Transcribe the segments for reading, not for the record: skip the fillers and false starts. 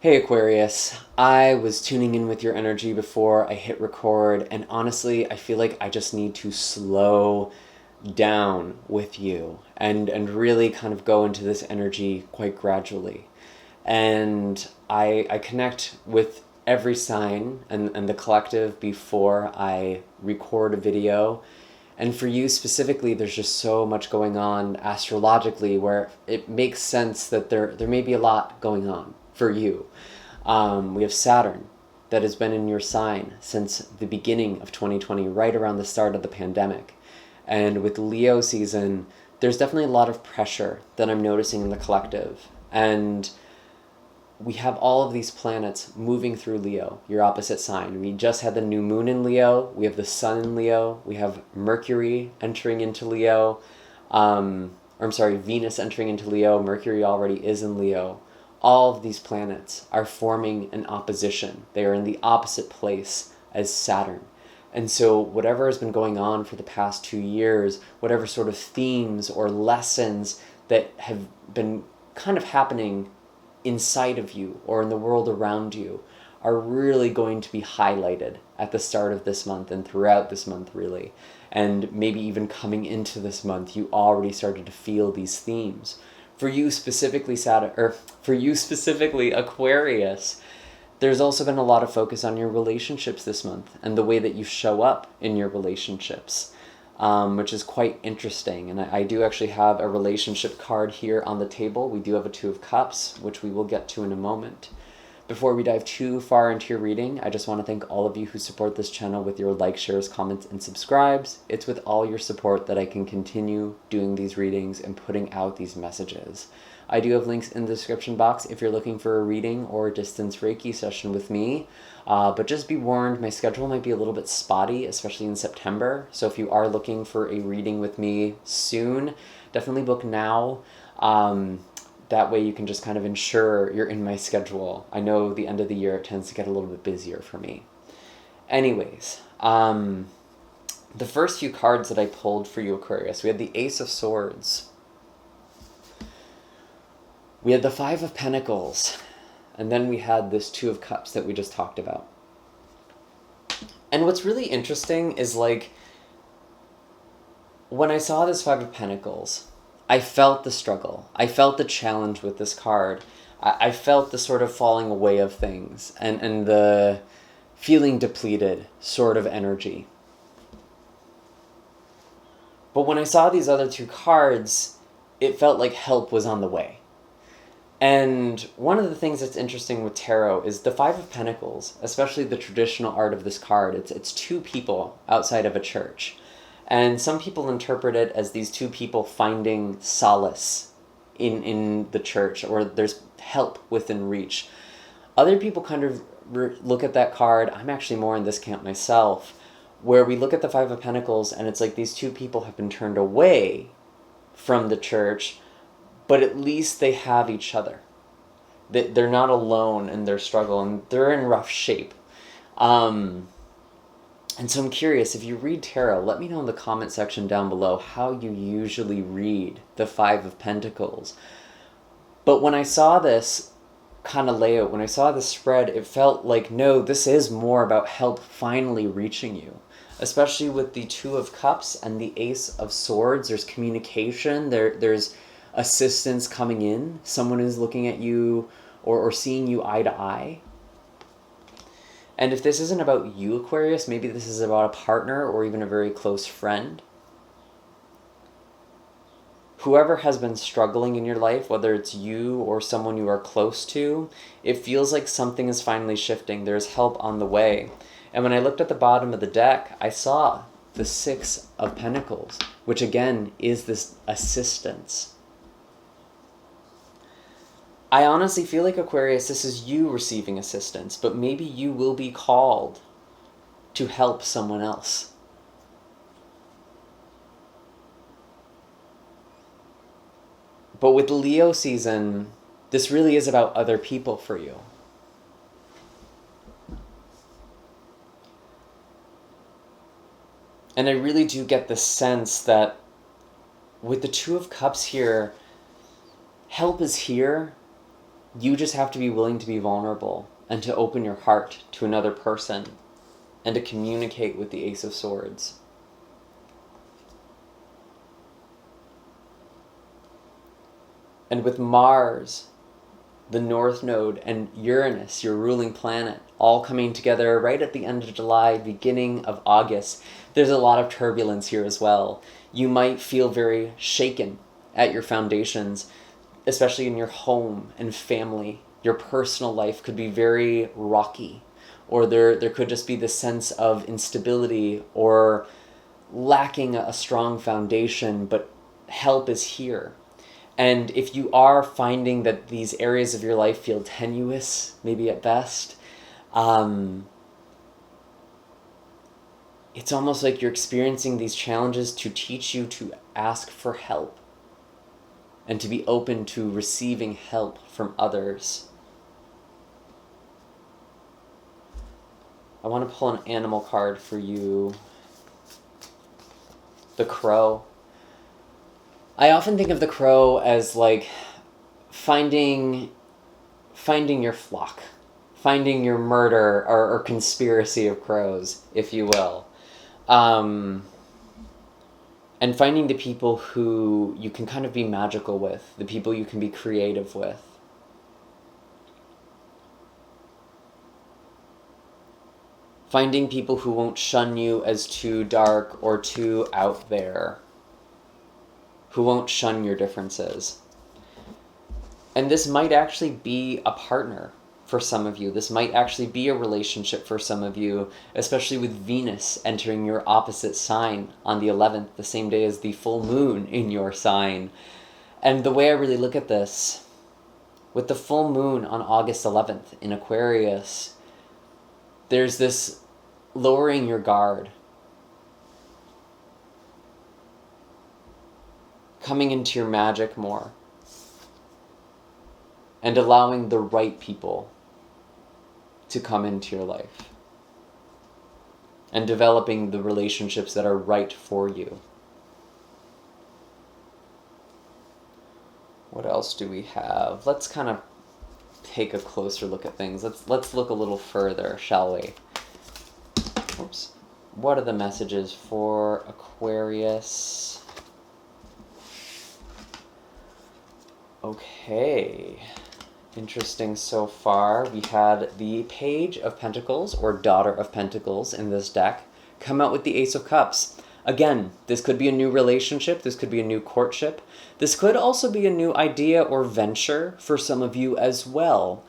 Hey Aquarius, I was tuning in with your energy before I hit record, and honestly, I feel like I just need to slow down with you and really kind of go into this energy quite gradually. And I connect with every sign and the collective before I record a video. And for you specifically, there's just so much going on astrologically where it makes sense that there may be a lot going on for you. We have Saturn that has been in your sign since the beginning of 2020, right around the start of the pandemic. And with Leo season, there's definitely a lot of pressure that I'm noticing in the collective. And we have all of these planets moving through Leo, your opposite sign. We just had the new moon in Leo. We have the sun in Leo. We have Mercury entering into Leo. Venus entering into Leo. Mercury already is in Leo. All of these planets are forming an opposition. They are in the opposite place as Saturn. And so whatever has been going on for the past 2 years, whatever sort of themes or lessons that have been kind of happening inside of you or in the world around you are really going to be highlighted at the start of this month and throughout this month, really. And maybe even coming into this month, you already started to feel these themes. For you specifically, Aquarius, there's also been a lot of focus on your relationships this month and the way that you show up in your relationships, which is quite interesting. And I do actually have a relationship card here on the table. We do have a Two of Cups, which we will get to in a moment. Before we dive too far into your reading, I just want to thank all of you who support this channel with your likes, shares, comments, and subscribes. It's with all your support that I can continue doing these readings and putting out these messages. I do have links in the description box if you're looking for a reading or a distance Reiki session with me. But just be warned, my schedule might be a little bit spotty, especially in September. So if you are looking for a reading with me soon, definitely book now. That way you can just kind of ensure you're in my schedule. I know the end of the year it tends to get a little bit busier for me. Anyways, the first few cards that I pulled for you, Aquarius, we had the Ace of Swords. We had the Five of Pentacles. And then we had this Two of Cups that we just talked about. And what's really interesting is, like, when I saw this Five of Pentacles, I felt the struggle. I felt the challenge with this card. I felt the sort of falling away of things and the feeling depleted sort of energy. But when I saw these other two cards, it felt like help was on the way. And one of the things that's interesting with tarot is the Five of Pentacles, especially the traditional art of this card. It's two people outside of a church. And some people interpret it as these two people finding solace in the church, or there's help within reach. Other people kind of look at that card, I'm actually more in this camp myself, where we look at the Five of Pentacles and it's like these two people have been turned away from the church, but at least they have each other. They're not alone in their struggle, and they're in rough shape. And so I'm curious, if you read tarot, let me know in the comment section down below how you usually read the Five of Pentacles. But when I saw this kind of layout, when I saw this spread, it felt like, no, this is more about help finally reaching you. Especially with the Two of Cups and the Ace of Swords, there's communication, there's assistance coming in. Someone is looking at you or seeing you eye to eye. And if this isn't about you, Aquarius, maybe this is about a partner or even a very close friend. Whoever has been struggling in your life, whether it's you or someone you are close to, it feels like something is finally shifting. There's help on the way. And when I looked at the bottom of the deck, I saw the Six of Pentacles, which again is this assistance. I honestly feel like, Aquarius, this is you receiving assistance, but maybe you will be called to help someone else. But with Leo season, this really is about other people for you. And I really do get the sense that with the Two of Cups here, help is here, You just have to be willing to be vulnerable and to open your heart to another person and to communicate with the Ace of Swords. And with Mars, the North Node, and Uranus, your ruling planet, all coming together right at the end of July, beginning of August, there's a lot of turbulence here as well. You might feel very shaken at your foundations, especially in your home and family. Your personal life could be very rocky, or there could just be this sense of instability or lacking a strong foundation, but help is here. And if you are finding that these areas of your life feel tenuous, maybe at best, it's almost like you're experiencing these challenges to teach you to ask for help and to be open to receiving help from others. I want to pull an animal card for you. The Crow. I often think of the Crow as like finding your flock, finding your murder or conspiracy of crows, if you will. And finding the people who you can kind of be magical with, the people you can be creative with. Finding people who won't shun you as too dark or too out there, who won't shun your differences. And this might actually be a partner for some of you. This might actually be a relationship for some of you, especially with Venus entering your opposite sign on the 11th, the same day as the full moon in your sign. And the way I really look at this, with the full moon on August 11th in Aquarius, there's this lowering your guard, coming into your magic more, and allowing the right people to come into your life, and developing the relationships that are right for you. What else do we have? Let's kind of take a closer look at things. Let's look a little further, shall we? Oops. What are the messages for Aquarius? Okay. Interesting so far. We had the Page of Pentacles, or Daughter of Pentacles, in this deck, come out with the Ace of Cups. Again, this could be a new relationship. This could be a new courtship. This could also be a new idea or venture for some of you as well.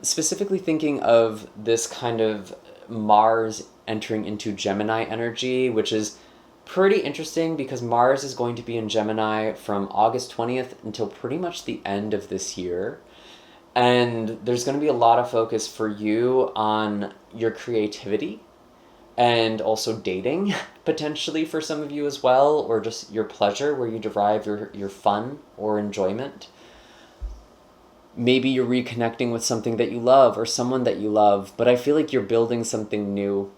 Specifically thinking of this kind of Mars entering into Gemini energy, which is pretty interesting because Mars is going to be in Gemini from August 20th until pretty much the end of this year. And there's going to be a lot of focus for you on your creativity and also dating, potentially for some of you as well, or just your pleasure, where you derive your fun or enjoyment. Maybe you're reconnecting with something that you love or someone that you love, but I feel like you're building something new.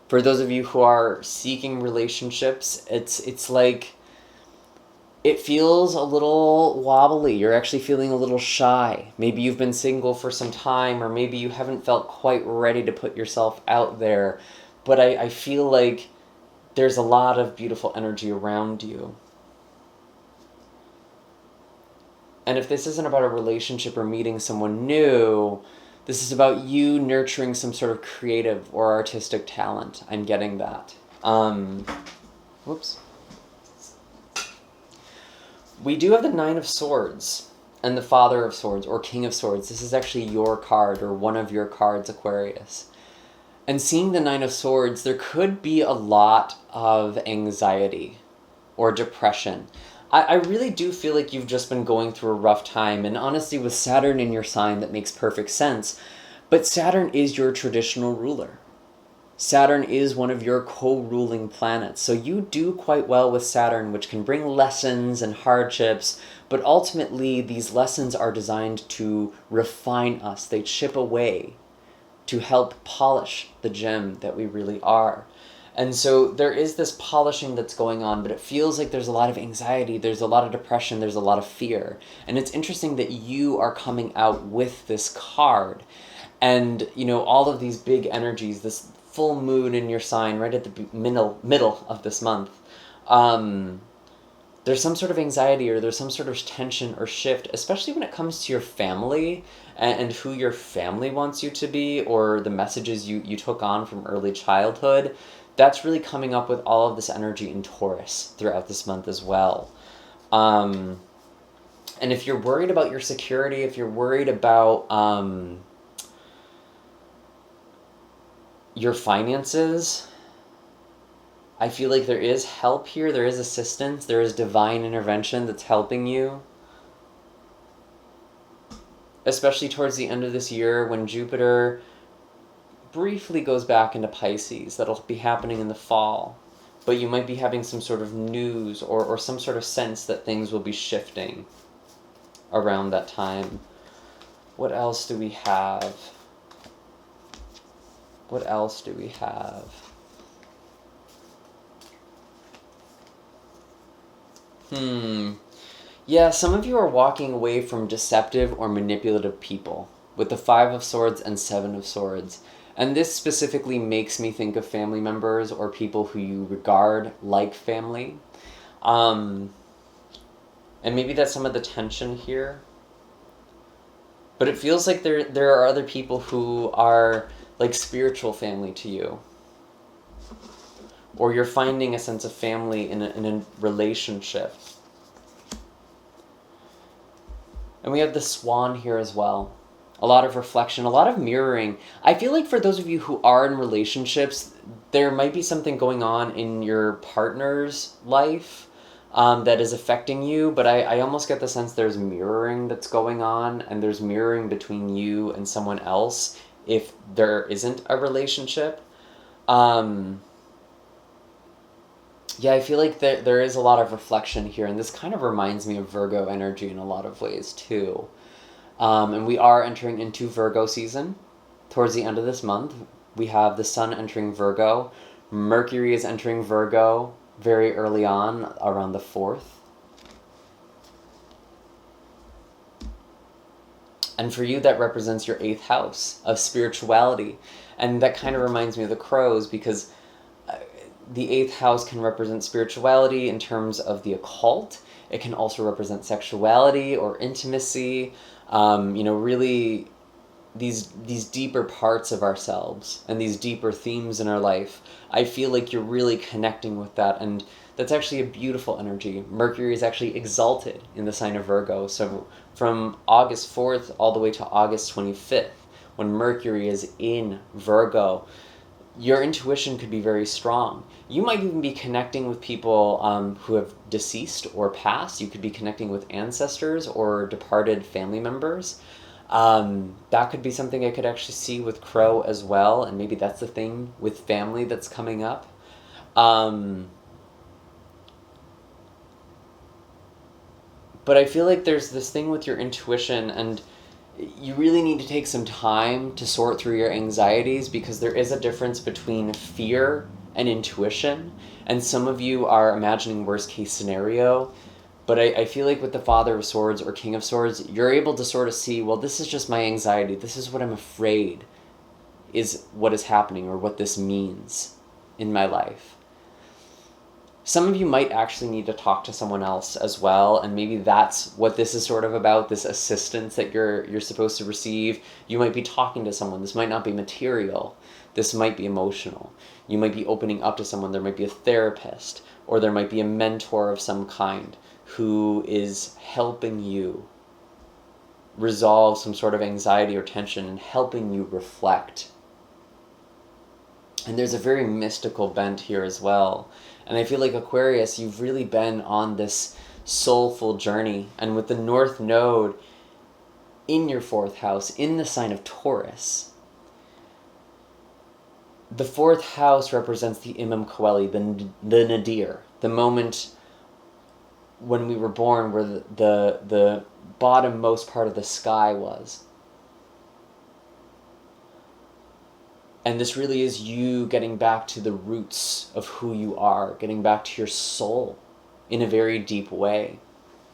For those of you who are seeking relationships, it's like it feels a little wobbly. You're actually feeling a little shy. Maybe you've been single for some time, or maybe you haven't felt quite ready to put yourself out there. But I feel like there's a lot of beautiful energy around you. And if this isn't about a relationship or meeting someone new, this is about you nurturing some sort of creative or artistic talent. I'm getting that. Whoops. We do have the Nine of Swords and the Father of Swords, or King of Swords. This is actually your card, or one of your cards, Aquarius. And seeing the Nine of Swords, there could be a lot of anxiety or depression. I really do feel like you've just been going through a rough time, and honestly, with Saturn in your sign, that makes perfect sense. But Saturn is your traditional ruler. Saturn is one of your co-ruling planets, so you do quite well with Saturn, which can bring lessons and hardships, but ultimately these lessons are designed to refine us. They chip away to help polish the gem that we really are. And so there is this polishing that's going on, but it feels like there's a lot of anxiety, there's a lot of depression, there's a lot of fear. And it's interesting that you are coming out with this card. And, all of these big energies, this full moon in your sign right at the middle of this month, there's some sort of anxiety or there's some sort of tension or shift, especially when it comes to your family and who your family wants you to be, or the messages you took on from early childhood. That's really coming up with all of this energy in Taurus throughout this month as well. And if you're worried about your security, if you're worried about your finances, I feel like there is help here, there is assistance, there is divine intervention that's helping you. Especially towards the end of this year when Jupiter briefly goes back into Pisces. That'll be happening in the fall. But you might be having some sort of news or some sort of sense that things will be shifting around that time. What else do we have? What else do we have? Yeah, some of you are walking away from deceptive or manipulative people with the 5 of Swords and 7 of Swords. And this specifically makes me think of family members or people who you regard like family. And maybe that's some of the tension here. But it feels like there are other people who are like spiritual family to you. Or you're finding a sense of family in a relationship. And we have the Swan here as well. A lot of reflection, a lot of mirroring. I feel like for those of you who are in relationships, there might be something going on in your partner's life that is affecting you, but I almost get the sense there's mirroring that's going on, and there's mirroring between you and someone else if there isn't a relationship. Yeah, I feel like there is a lot of reflection here, and this kind of reminds me of Virgo energy in a lot of ways too. And we are entering into Virgo season towards the end of this month. We have the Sun entering Virgo. Mercury is entering Virgo very early on, around the 4th. And for you, that represents your 8th house of spirituality. And that kind of reminds me of the crows, because the 8th house can represent spirituality in terms of the occult. It can also represent sexuality or intimacy. Really these deeper parts of ourselves and these deeper themes in our life. I feel like you're really connecting with that, and that's actually a beautiful energy. Mercury is actually exalted in the sign of Virgo. So from August 4th all the way to August 25th, when Mercury is in Virgo, your intuition could be very strong. You might even be connecting with people who have deceased or passed. You could be connecting with ancestors or departed family members. That could be something I could actually see with Crow as well, and maybe that's the thing with family that's coming up. But I feel like there's this thing with your intuition, and you really need to take some time to sort through your anxieties, because there is a difference between fear and intuition. And some of you are imagining worst case scenario, but I feel like with the Father of Swords or King of Swords, you're able to sort of see, well, this is just my anxiety. This is what I'm afraid is what is happening, or what this means in my life. Some of you might actually need to talk to someone else as well, and maybe that's what this is sort of about, this assistance that you're supposed to receive. You might be talking to someone. This might not be material. This might be emotional. You might be opening up to someone. There might be a therapist, or there might be a mentor of some kind who is helping you resolve some sort of anxiety or tension and helping you reflect. And there's a very mystical bent here as well. And I feel like Aquarius, you've really been on this soulful journey. And with the North Node in your 4th house, in the sign of Taurus, the 4th house represents the Imam Coeli, the nadir, the moment when we were born, where the bottommost part of the sky was. And this really is you getting back to the roots of who you are, getting back to your soul in a very deep way.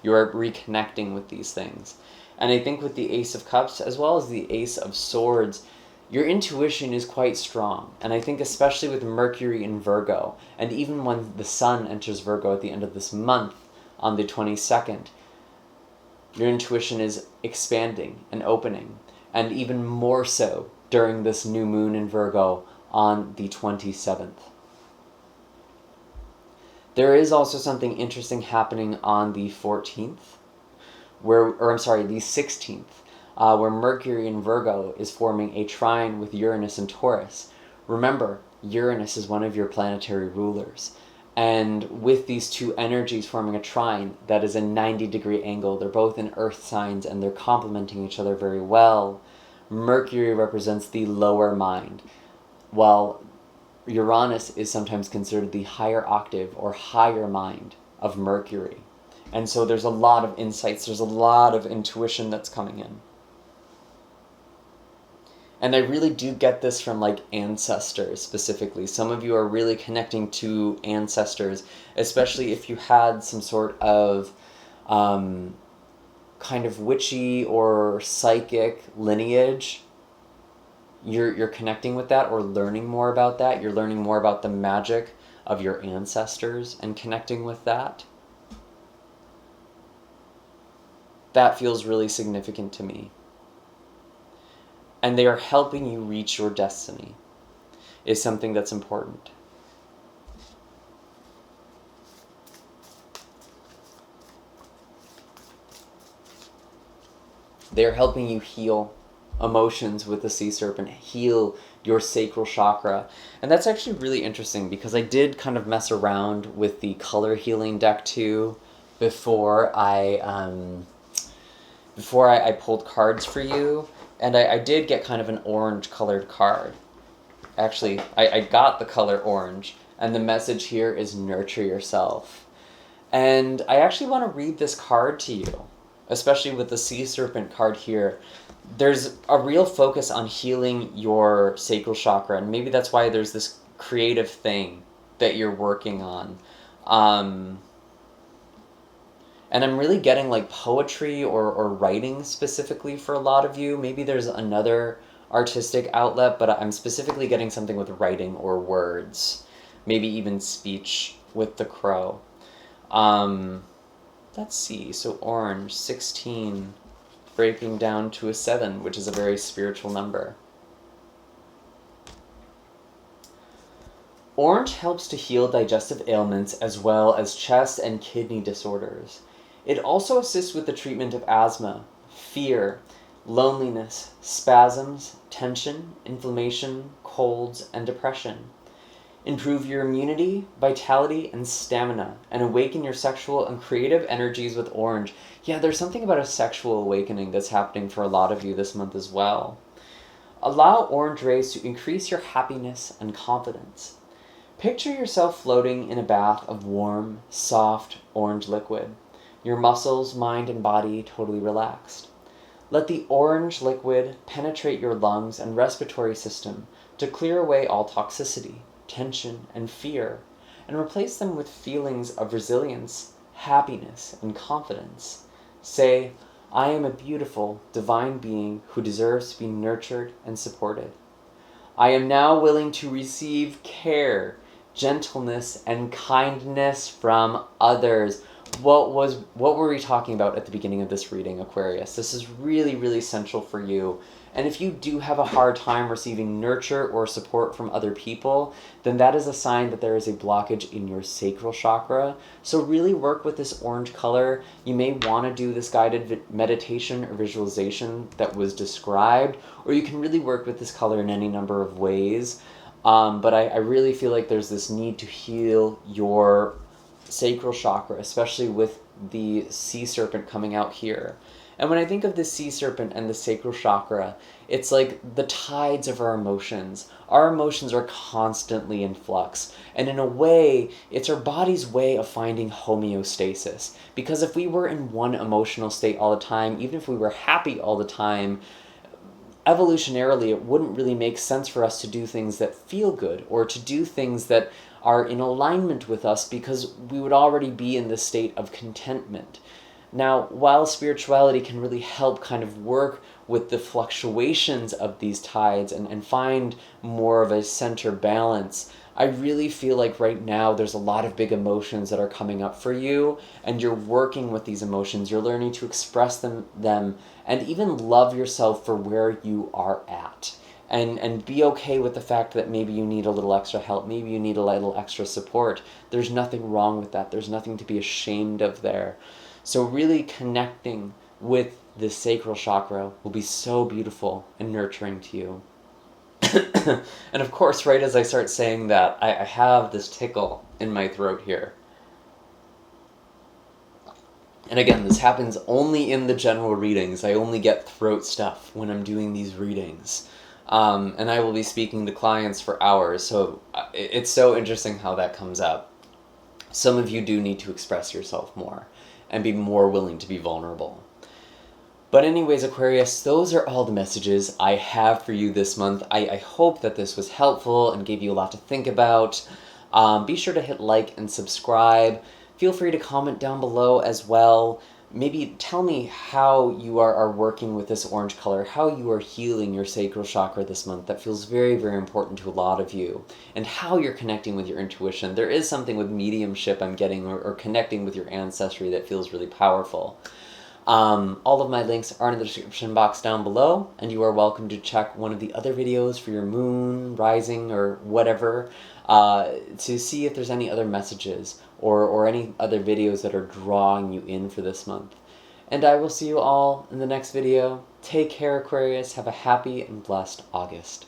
You are reconnecting with these things. And I think with the Ace of Cups, as well as the Ace of Swords, your intuition is quite strong. And I think especially with Mercury in Virgo, and even when the Sun enters Virgo at the end of this month, on the 22nd, your intuition is expanding and opening. And even more so during this new moon in Virgo on the 27th. There is also something interesting happening on the 14th, the 16th, where Mercury in Virgo is forming a trine with Uranus and Taurus. Remember, Uranus is one of your planetary rulers. And with these two energies forming a trine, that is a 90-degree angle. They're both in earth signs and they're complementing each other very well. Mercury represents the lower mind, while Uranus is sometimes considered the higher octave or higher mind of Mercury. And so there's a lot of insights, there's a lot of intuition that's coming in. And I really do get this from like ancestors specifically. Some of you are really connecting to ancestors, especially if you had some sort of kind of witchy or psychic lineage. You're connecting with that or learning more about that. You're learning more about the magic of your ancestors and connecting with that. That feels really significant to me. And they are helping you reach your destiny, is something that's important. They are helping you heal emotions with the sea serpent, heal your sacral chakra. And that's actually really interesting because I did kind of mess around with the color healing deck too before I pulled cards for you. And I did get kind of an orange colored card. Actually, I got the color orange, and the message here is nurture yourself. And I actually want to read this card to you, especially with the sea serpent card here. There's a real focus on healing your sacral chakra, and maybe that's why there's this creative thing that you're working on. And I'm really getting like poetry or writing specifically for a lot of you. Maybe there's another artistic outlet, but I'm specifically getting something with writing or words. Maybe even speech with the crow. Let's see. So orange, 16, breaking down to a 7, which is a very spiritual number. Orange helps to heal digestive ailments as well as chest and kidney disorders. It also assists with the treatment of asthma, fear, loneliness, spasms, tension, inflammation, colds, and depression. Improve your immunity, vitality, and stamina, and awaken your sexual and creative energies with orange. Yeah, there's something about a sexual awakening that's happening for a lot of you this month as well. Allow orange rays to increase your happiness and confidence. Picture yourself floating in a bath of warm, soft orange liquid. Your muscles, mind, and body totally relaxed. Let the orange liquid penetrate your lungs and respiratory system to clear away all toxicity, tension, and fear, and replace them with feelings of resilience, happiness, and confidence. Say, I am a beautiful, divine being who deserves to be nurtured and supported. I am now willing to receive care, gentleness, and kindness from others. What were we talking about at the beginning of this reading, Aquarius? This is really, really central for you. And if you do have a hard time receiving nurture or support from other people, then that is a sign that there is a blockage in your sacral chakra. So really work with this orange color. You may want to do this guided meditation or visualization that was described, or you can really work with this color in any number of ways. But I really feel like there's this need to heal your sacral chakra, especially with the sea serpent coming out here. And when I think of the sea serpent and the sacral chakra, it's like the tides of our emotions. Our emotions are constantly in flux. And in a way, it's our body's way of finding homeostasis. Because if we were in one emotional state all the time, even if we were happy all the time, evolutionarily, it wouldn't really make sense for us to do things that feel good or to do things that are in alignment with us, because we would already be in the state of contentment. Now, while spirituality can really help kind of work with the fluctuations of these tides and find more of a center balance, I really feel like right now there's a lot of big emotions that are coming up for you, and you're working with these emotions. You're learning to express them and even love yourself for where you are at. And be okay with the fact that maybe you need a little extra help, maybe you need a little extra support. There's nothing wrong with that. There's nothing to be ashamed of there. So really connecting with the sacral chakra will be so beautiful and nurturing to you. And of course, right as I start saying that, I have this tickle in my throat here. And again, this happens only in the general readings. I only get throat stuff when I'm doing these readings. And I will be speaking to clients for hours, so it's so interesting how that comes up. Some of you do need to express yourself more and be more willing to be vulnerable. But anyways, Aquarius, those are all the messages I have for you this month. I hope that this was helpful and gave you a lot to think about. Be sure to hit like and subscribe. Feel free to comment down below as well. Maybe tell me how you are working with this orange color, how you are healing your sacral chakra this month. That feels very, very important to a lot of you. And how you're connecting with your intuition. There is something with mediumship I'm getting, or connecting with your ancestry, that feels really powerful. All of my links are in the description box down below, and you are welcome to check one of the other videos for your moon, rising, or whatever, to see if there's any other messages or any other videos that are drawing you in for this month. And I will see you all in the next video. Take care, Aquarius. Have a happy and blessed August.